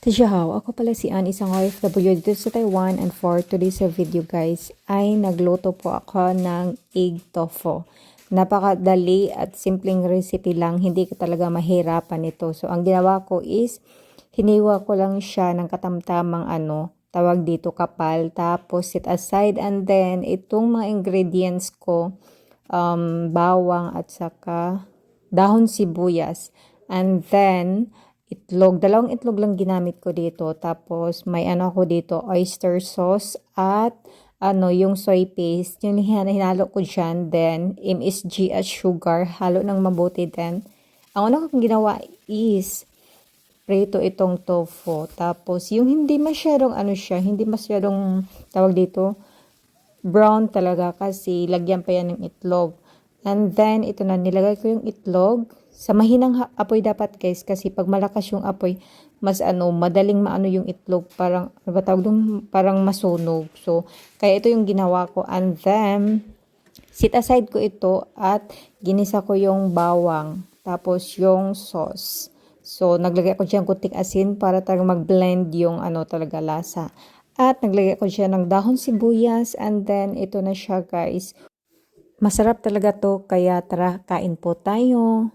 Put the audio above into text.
Tijahaw, ako pala si Anne, isang OFW dito sa Taiwan, and for today's video guys ay nagluto po ako ng egg tofu. Napakadali at simpleng recipe lang, hindi ka talaga mahirapan ito. So ang ginawa ko is hiniwa ko lang siya ng katamtamang tawag dito kapal, tapos set aside, and then itong mga ingredients ko, bawang at saka dahon sibuyas, and then itlog. Dalawang itlog lang ginamit ko dito. Tapos may ako dito, oyster sauce at yung soy paste. Yung hinalo ko dyan. Then MSG at sugar. Halo ng mabuti din. Ang una kong ginawa is prito itong tofu. Tapos yung hindi masyadong hindi masyadong tawag dito, brown talaga kasi lagyan pa yan ng itlog. And then ito na, nilagay ko yung itlog. Sa mahinang apoy dapat guys, kasi pag malakas yung apoy, mas madaling yung itlog, parang parang masunog. So kaya ito yung ginawa ko, and then set aside ko ito at ginisa ko yung bawang, tapos yung sauce. So naglagay ko diyan kunting asin para talagang mag-blend yung talaga lasa. At naglagay ko diyan ng dahon sibuyas, and then ito na siya guys. Masarap talaga to, kaya tara kain po tayo.